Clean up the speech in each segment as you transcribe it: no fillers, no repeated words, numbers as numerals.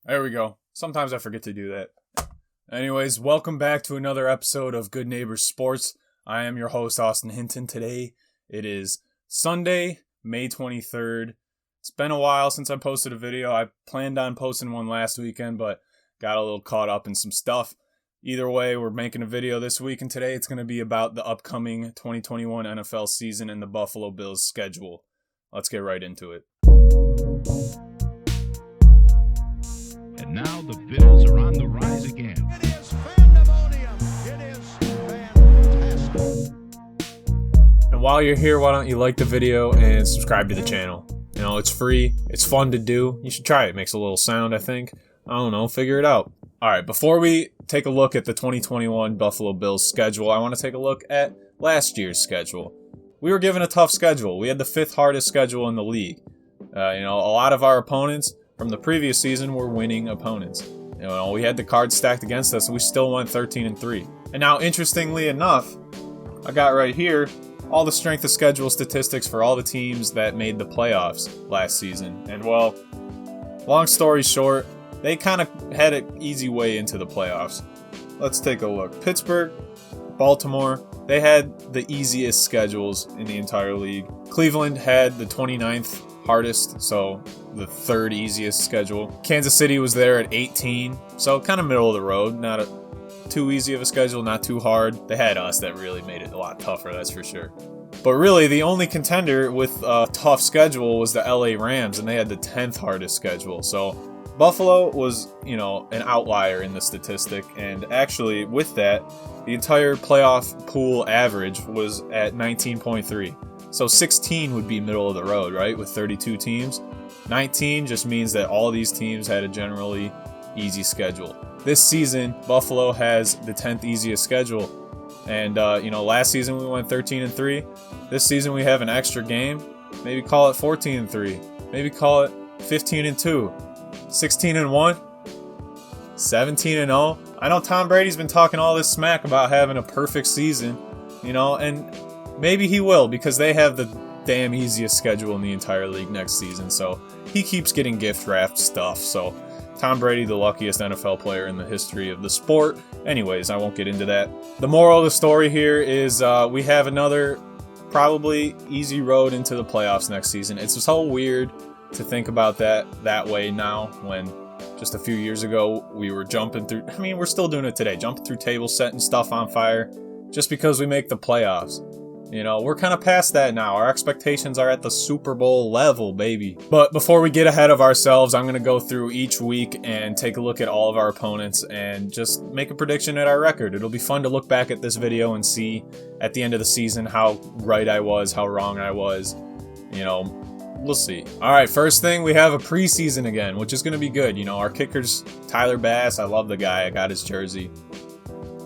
There we go. Sometimes I forget to do that. Anyways, welcome back to another episode of Good Neighbors Sports. I am your host, Austin Hinton. Today, it is Sunday, May 23rd. It's been a while since I posted a video. I planned on posting one last weekend, but got a little caught up in some stuff. Either way, we're making a video this week, and today it's going to be about the upcoming 2021 NFL season and the Buffalo Bills schedule. Let's get right into it. And now the Bills are on the rise again. It is pandemonium. It is fantastic. And while you're here, why don't you like the video and subscribe to the channel? You know, it's free. It's fun to do. You should try it. It makes a little sound, I think. I don't know. Figure it out. All right, before we take a look at the 2021 Buffalo Bills schedule, I want to take a look at last year's schedule. We were given a tough schedule. We had the fifth hardest schedule in the league. A lot of our opponents from the previous season were winning opponents. We had the cards stacked against us, and we still went 13-3. And now, interestingly enough, I got right here all the strength of schedule statistics for all the teams that made the playoffs last season. And well, long story short, they kind of had an easy way into the playoffs. Let's take a look. Pittsburgh, Baltimore, they had the easiest schedules in the entire league. Cleveland had the 29th hardest, so the third easiest schedule. Kansas City was there at 18, so kind of middle of the road. Not too easy of a schedule, not too hard. They had us that really made it a lot tougher, that's for sure. But really, the only contender with a tough schedule was the LA Rams, and they had the 10th hardest schedule. So Buffalo was, an outlier in the statistic, and actually with that, the entire playoff pool average was at 19.3. So 16 would be middle of the road, right, with 32 teams. 19 just means that all these teams had a generally easy schedule. This season, Buffalo has the 10th easiest schedule. And, last season we went 13-3. This season we have an extra game. Maybe call it 14-3. Maybe call it 15-2. 16-1. 17-0. I know Tom Brady's been talking all this smack about having a perfect season, and maybe he will, because they have the damn easiest schedule in the entire league next season. So he keeps getting gift wrapped stuff. So Tom Brady, the luckiest NFL player in the history of the sport. Anyways, I won't get into that. The moral of the story here is we have another probably easy road into the playoffs next season. It's so weird to think about that way now, when just a few years ago we were jumping through. I mean, we're still doing it today, jumping through tables, setting stuff on fire just because we make the playoffs. We're kind of past that now. Our expectations are at the Super Bowl level, baby. But before we get ahead of ourselves, I'm going to go through each week and take a look at all of our opponents and just make a prediction at our record. It'll be fun to look back at this video and see at the end of the season how right I was, how wrong I was. We'll see. All right, first thing, we have a preseason again, which is going to be good. Our kicker's Tyler Bass. I love the guy. I got his jersey.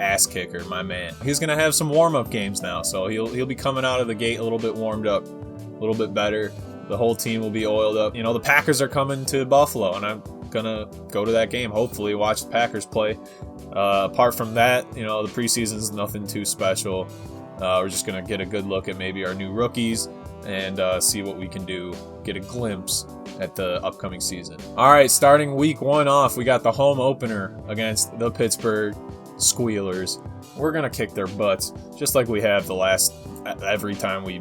Ass kicker, my man. He's gonna have some warm-up games now, so he'll be coming out of the gate a little bit warmed up, a little bit better. The whole team will be oiled up. The Packers are coming to Buffalo, and I'm gonna go to that game, hopefully watch the Packers play. Apart from that, the preseason's nothing too special. We're just gonna get a good look at maybe our new rookies and see what we can do, get a glimpse at the upcoming season. All right, starting week 1 off, we got the home opener against the Pittsburgh Squealers. We're gonna kick their butts just like we have every time we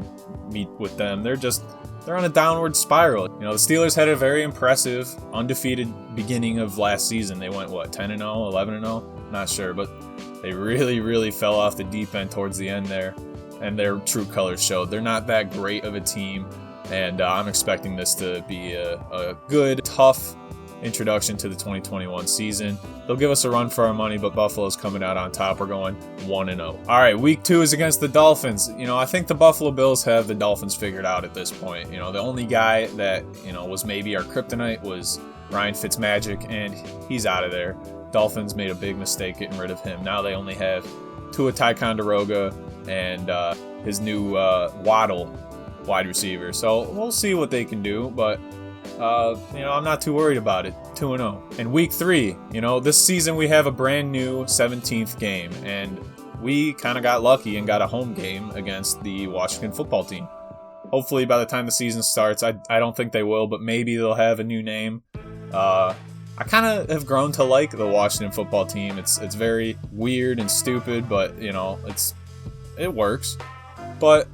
meet with them. They're on a downward spiral. The Steelers had a very impressive undefeated beginning of last season. They went 10-0, 11-0, not sure, but they really fell off the deep end towards the end there, and their true colors showed. They're not that great of a team, and I'm expecting this to be a good, tough introduction to the 2021 season. They'll give us a run for our money, but Buffalo's coming out on top. We're going 1-0. All right, week 2 is against the Dolphins. I think the Buffalo Bills have the Dolphins figured out at this point. The only guy that, was maybe our kryptonite was Ryan Fitzmagic, and he's out of there. Dolphins made a big mistake getting rid of him. Now they only have Tua Taekwondo and his new Waddle wide receiver. So we'll see what they can do, but I'm not too worried about it. 2-0. And week 3, this season we have a brand new 17th game, and we kind of got lucky and got a home game against the Washington football team. Hopefully by the time the season starts, I don't think they will, but maybe they'll have a new name. I kind of have grown to like the Washington football team. It's very weird and stupid, but it works. But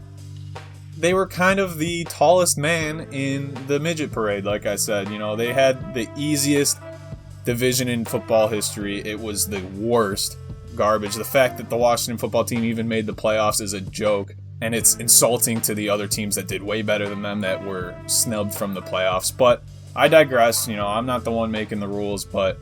they were kind of the tallest man in the midget parade, like I said. They had the easiest division in football history. It was the worst garbage. The fact that the Washington football team even made the playoffs is a joke, and it's insulting to the other teams that did way better than them that were snubbed from the playoffs. But I digress. I'm not the one making the rules, but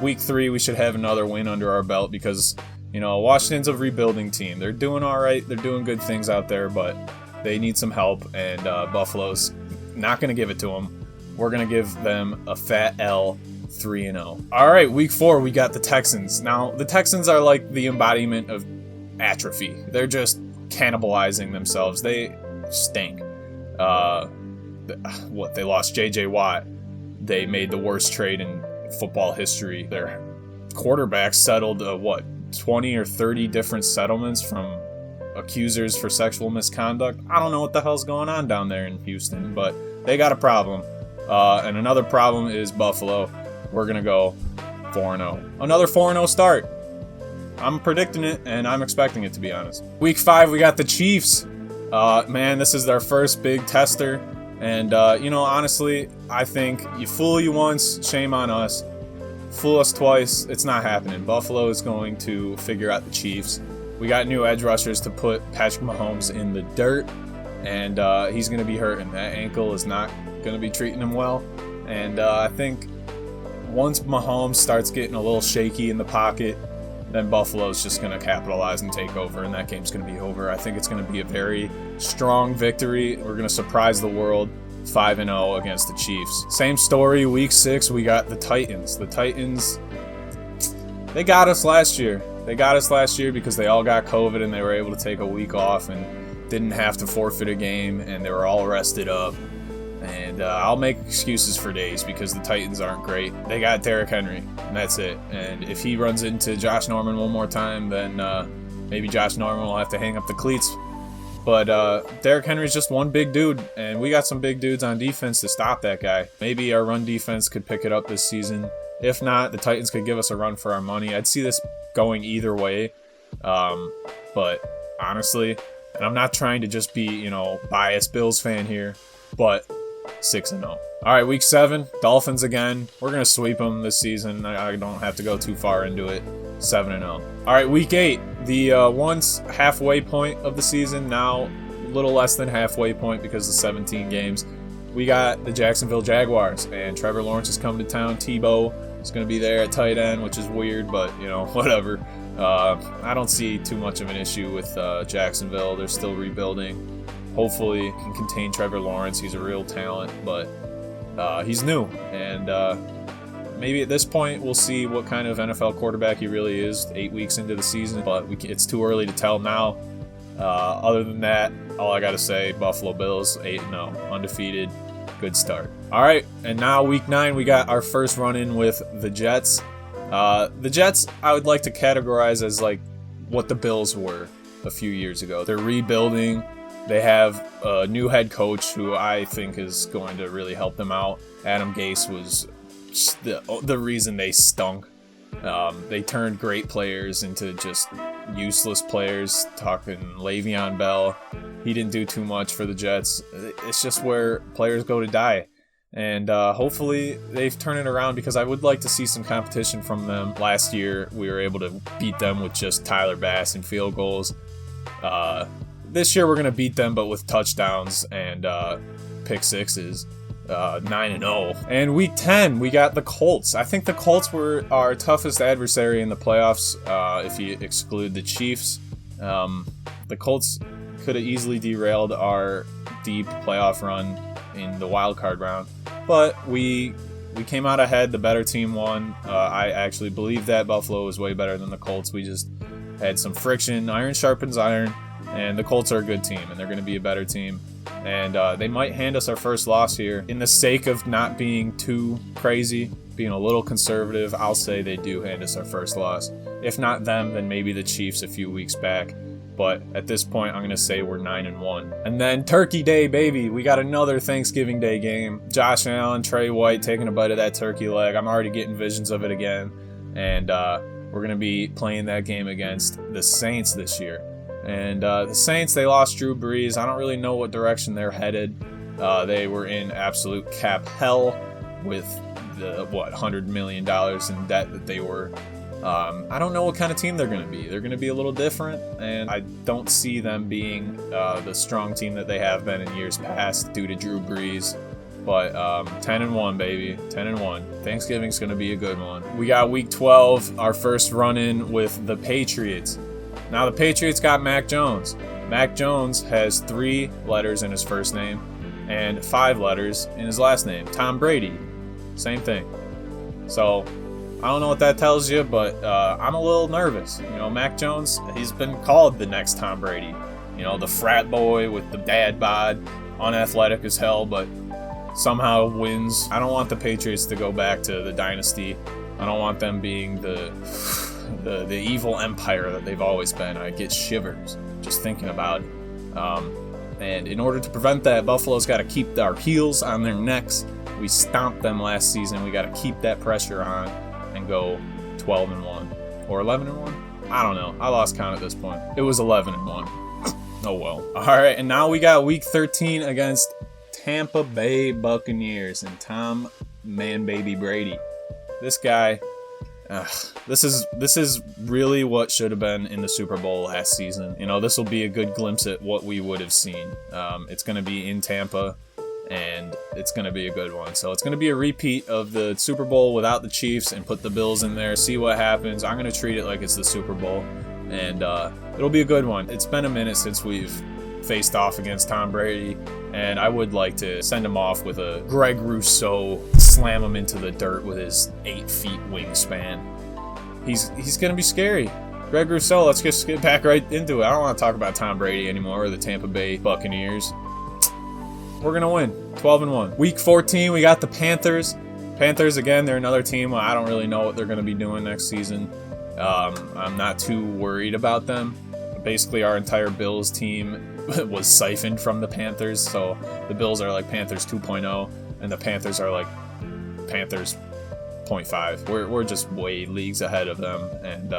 week 3 we should have another win under our belt because Washington's a rebuilding team. They're doing all right. They're doing good things out there, but they need some help, and Buffalo's not going to give it to them. We're going to give them a fat L, 3-0. All right, week 4, we got the Texans. Now, the Texans are like the embodiment of atrophy. They're just cannibalizing themselves. They stink. They lost J.J. Watt. They made the worst trade in football history. Their quarterback settled, 20 or 30 different settlements from accusers for sexual misconduct. I don't know what the hell's going on down there in Houston, but they got a problem. And another problem is Buffalo. We're going to go 4-0. Another 4-0 start. I'm predicting it, and I'm expecting it, to be honest. Week 5, we got the Chiefs. Man, this is their first big tester. And, honestly, I think you fool you once, shame on us. Fool us twice, it's not happening. Buffalo is going to figure out the Chiefs. We got new edge rushers to put Patrick Mahomes in the dirt, and he's going to be hurting. That ankle is not going to be treating him well. And I think once Mahomes starts getting a little shaky in the pocket, then Buffalo's just going to capitalize and take over, and that game's going to be over. I think it's going to be a very strong victory. We're going to surprise the world, 5-0 against the Chiefs. Same story, week 6, we got the Titans. The Titans, they got us last year. They got us last year because they all got COVID and they were able to take a week off and didn't have to forfeit a game, and they were all rested up. And I'll make excuses for days because the Titans aren't great. They got Derrick Henry, and that's it. And if he runs into Josh Norman one more time, then maybe Josh Norman will have to hang up the cleats. But Derrick Henry's just one big dude, and we got some big dudes on defense to stop that guy. Maybe our run defense could pick it up this season. If not, the Titans could give us a run for our money. I'd see this going either way. But honestly, and I'm not trying to just be, biased Bills fan here, but 6-0. All right, week 7, Dolphins again. We're going to sweep them this season. I don't have to go too far into it. 7-0. All right, week 8, the once halfway point of the season, now a little less than halfway point because of 17 games. We got the Jacksonville Jaguars, and Trevor Lawrence is coming to town. Tebow is going to be there at tight end, which is weird, but, whatever. I don't see too much of an issue with Jacksonville. They're still rebuilding. Hopefully can contain Trevor Lawrence. He's a real talent, but he's new. And maybe at this point we'll see what kind of NFL quarterback he really is 8 weeks into the season, but it's too early to tell now. Other than that, all I got to say, Buffalo Bills, 8-0, undefeated, good start. All right, and now week 9, we got our first run-in with the Jets. The Jets, I would like to categorize as like what the Bills were a few years ago. They're rebuilding. They have a new head coach who I think is going to really help them out. Adam Gase was the reason they stunk. They turned great players into just useless players. Talking Le'Veon Bell, he didn't do too much for the Jets. It's just where players go to die. And hopefully they've turned it around because I would like to see some competition from them. Last year we were able to beat them with just Tyler Bass and field goals. This year we're going to beat them, but with touchdowns and pick sixes. 9-0. And week 10, we got the Colts. I think the Colts were our toughest adversary in the playoffs, if you exclude the Chiefs. The Colts could have easily derailed our deep playoff run in the wild card round, but we came out ahead. The better team won. I actually believe that Buffalo was way better than the Colts. We just had some friction. Iron sharpens iron. And the Colts are a good team, and they're going to be a better team. And they might hand us our first loss here. In the sake of not being too crazy, being a little conservative, I'll say they do hand us our first loss. If not them, then maybe the Chiefs a few weeks back. But at this point, I'm going to say we're 9-1. And then Turkey Day, baby. We got another Thanksgiving Day game. Josh Allen, Trey White taking a bite of that turkey leg. I'm already getting visions of it again. And we're going to be playing that game against the Saints this year. And the Saints, they lost Drew Brees. I don't really know what direction they're headed. They were in absolute cap hell with the, $100 million in debt that they were. I don't know what kind of team they're going to be. They're going to be a little different, and I don't see them being the strong team that they have been in years past due to Drew Brees. But 10-1, baby, 10-1. Thanksgiving's going to be a good one. We got Week 12, our first run-in with the Patriots. Now the Patriots got Mac Jones. Mac Jones has 3 letters in his first name and 5 letters in his last name. Tom Brady, same thing. So I don't know what that tells you, but I'm a little nervous. You know, Mac Jones, he's been called the next Tom Brady. You know, the frat boy with the dad bod, unathletic as hell, but somehow wins. I don't want the Patriots to go back to the dynasty. I don't want them being the evil empire that they've always been. I get shivers just thinking about it. And in order to prevent that, Buffalo's got to keep our heels on their necks. We stomped them last season. We got to keep that pressure on and go 12-1 or 11-1. I don't know. I lost count at this point. It was 11-1. Oh well. All right, and now we got Week 13 against Tampa Bay Buccaneers and Tom Man-Baby Brady. This guy. This is really what should have been in the Super Bowl last season. You know, this will be a good glimpse at what we would have seen. It's going to be in Tampa, and it's going to be a good one. So it's going to be a repeat of the Super Bowl without the Chiefs and put the Bills in there, see what happens. I'm going to treat it like it's the Super Bowl, and it'll be a good one. It's been a minute since we've faced off against Tom Brady, and I would like to send him off with a Greg Rousseau, slam him into the dirt with his 8 feet wingspan. He's going to be scary. Greg Rousseau, let's just get back right into it. I don't want to talk about Tom Brady anymore or the Tampa Bay Buccaneers. We're going to win 12-1. Week 14, we got the Panthers. Panthers, again, they're another team. I don't really know what they're going to be doing next season. I'm not too worried about them. Basically, our entire Bills team was siphoned from the Panthers, so the Bills are like Panthers 2.0, and the Panthers are like Panthers 0.5. We're just way leagues ahead of them, and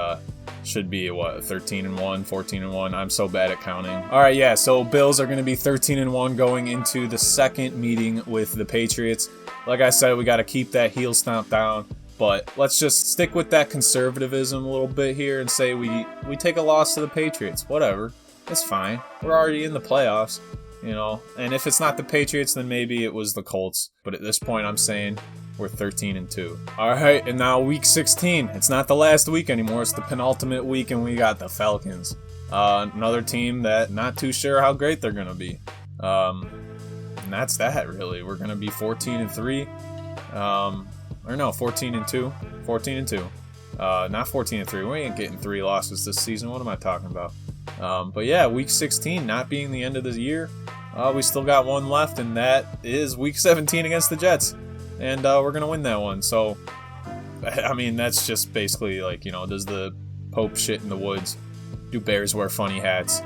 should be 13-1, 14-1. I'm so bad at counting. All right, yeah. So Bills are going to be 13-1 going into the second meeting with the Patriots. Like I said, we got to keep that heel stomp down. But let's just stick with that conservatism a little bit here and say we take a loss to the Patriots. Whatever. It's fine. We're already in the playoffs, you know. And if it's not the Patriots, then maybe it was the Colts. But at this point, I'm saying we're 13-2. All right, and now Week 16. It's not the last week anymore. It's the penultimate week, and we got the Falcons. Another team that not too sure how great they're going to be. And that's that, really. We're going to be 14-3. Or no, 14-2. 14-2. Not 14-3. We ain't getting 3 losses this season. What am I talking about? But yeah, Week 16 not being the end of the year. We still got one left, and that is Week 17 against the Jets. And we're going to win that one. So, I mean, that's just basically like, you know, does the Pope shit in the woods? Do Bears wear funny hats?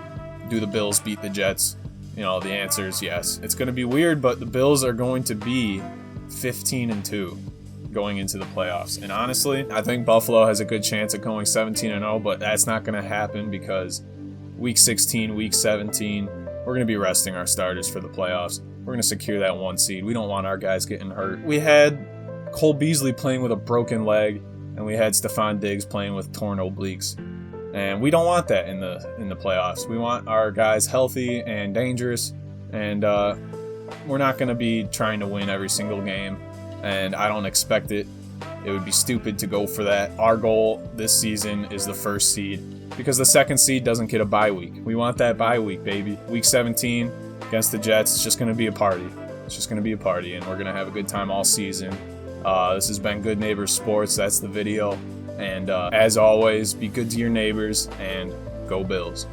Do the Bills beat the Jets? You know, the answer is yes. It's going to be weird, but the Bills are going to be 15-2. Going into the playoffs. And honestly, I think Buffalo has a good chance at going 17-0, but that's not going to happen because Week 16, Week 17, we're going to be resting our starters for the playoffs. We're going to secure that 1 seed. We don't want our guys getting hurt. We had Cole Beasley playing with a broken leg, and we had Stephon Diggs playing with torn obliques. And we don't want that in the playoffs. We want our guys healthy and dangerous, and we're not going to be trying to win every single game. And I don't expect it. It would be stupid to go for that. Our goal this season is the 1st seed because the 2nd seed doesn't get a bye week. We want that bye week, baby. Week 17 against the Jets, it's just going to be a party. It's just going to be a party, and we're going to have a good time all season. This has been Good Neighbors Sports. That's the video. And as always, be good to your neighbors and go Bills.